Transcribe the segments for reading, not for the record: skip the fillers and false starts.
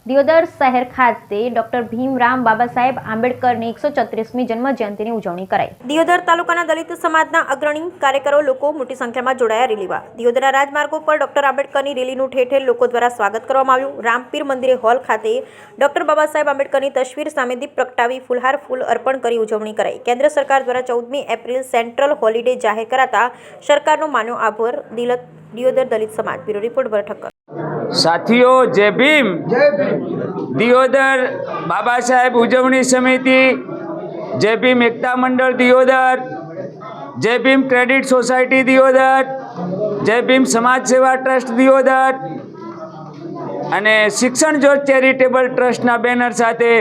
દિયોદર શહેર ખાતે ડોક્ટર ભીમરાવ બાબા સાહેબ આંબેડકરની 134મી જન્મ જયંતિની ઉજવણી કરાઈ। દિયોદર તાલુકાના દલિત સમાજના અગ્રણી કાર્યકરો લોકો મોટી સંખ્યામાં જોડાયા રેલીમાં। દિયોદરના રાજમાર્ગો પર ડોક્ટર આંબેડકરની રેલીનું ઠેર ઠેર લોકો દ્વારા સ્વાગત કરવામાં આવ્યું। રામપીર મંદિરે હોલ ખાતે ડોક્ટર બાબા સાહેબ આંબેડકરની તસવીર સામે દીપ પ્રગટાવી ફૂલહાર ફૂલ અર્પણ કરી ઉજવણી કરાઈ। કેન્દ્ર સરકાર દ્વારા 14મી એપ્રિલ સેન્ટ્રલ હોલિડે જાહેર કરાતા સરકારનો માન્યો આભાર। દિયોદર દલિત સમાજ બ્યુરો રિપોર્ટ ઠક્કર। साथियों जय भीम। दियोदर बाबा साहेब उजवणी समिति, जय भीम एकता मंडल दियोदर, जय भीम क्रेडिट सोसायटी दियोदर, जय भीम समाज सेवा ट्रस्ट दियोदर અને શિક્ષણ જ્યોત ચેરિટેબલ ટ્રસ્ટના બેનર સાથે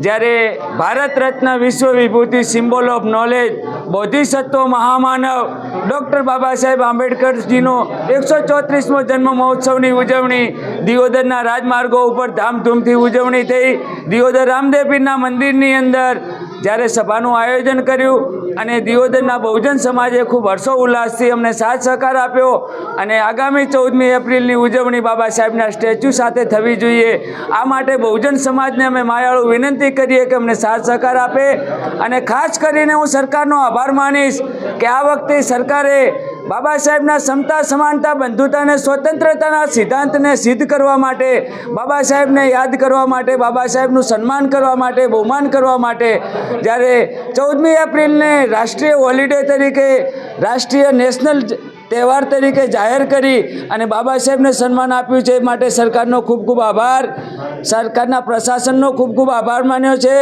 જ્યારે ભારત રત્ન વિશ્વ વિભૂતિ symbol of knowledge બોધિસત્વ મહામાનવ doctor Baba Saheb આંબેડકરજીનો 134મો જન્મ મહોત્સવની ઉજવણી દિયોદરના રાજમાર્ગો ઉપર ધામધૂમથી ઉજવણી થઈ। દિયોદર રામદેવ પીરના મંદિરની અંદર જ્યારે સભાનું આયોજન કર્યું અને દિયોદરના બહુજન સમાજે ખૂબ હર્ષોલ્લાસથી અમને સાથ સહકાર આપ્યો અને આગામી 14મી એપ્રિલની ઉજવણી બાબા સાહેબના સ્ટેચ્યુ સાથે થવી જોઈએ। આ માટે બહુજન સમાજને અમે માયાળુ વિનંતી કરીએ કે અમને સાથ સહકાર આપે અને ખાસ કરીને હું સરકારનો આભાર માનીશ કે આ વખતે સરકારે બાબા સાહેબના સમતા સમાનતા બંધુતા અને સ્વતંત્રતાના સિદ્ધાંતને સિદ્ધ કરવા માટે, બાબા સાહેબને યાદ કરવા માટે, બાબા સાહેબનું સન્માન કરવા માટે, બહુમાન કરવા માટે જ્યારે 14મી એપ્રિલને રાષ્ટ્રીય હોલિડે તરીકે, રાષ્ટ્રીય નેશનલ તહેવાર તરીકે જાહેર કરી અને બાબા સાહેબને સન્માન આપ્યું છે। એ માટે સરકારનો ખૂબ ખૂબ આભાર, સરકારના પ્રશાસનનો ખૂબ ખૂબ આભાર માન્યો છે,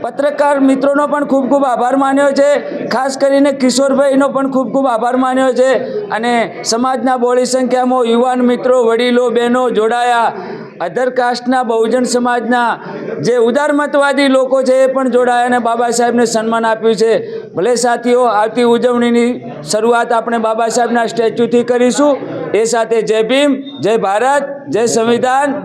પત્રકાર મિત્રોનો પણ ખૂબ ખૂબ આભાર માન્યો છે, ખાસ કરીને કિશોરભાઈનો પણ ખૂબ ખૂબ આભાર માન્યો છે અને સમાજના બહોળી સંખ્યામાં યુવાન મિત્રો, વડીલો, બહેનો જોડાયા। અધર કાસ્ટના બહુજન સમાજના જે ઉદારમતવાદી લોકો છે એ પણ જોડાયા અને બાબા સાહેબને સન્માન આપ્યું છે। ભલે સાથીઓ, આવતી ઉજવણીની શરૂઆત આપણે બાબા સાહેબના સ્ટેચ્યુથી કરીશું। એ સાથે જય ભીમ, જય ભારત, જય સંવિધાન।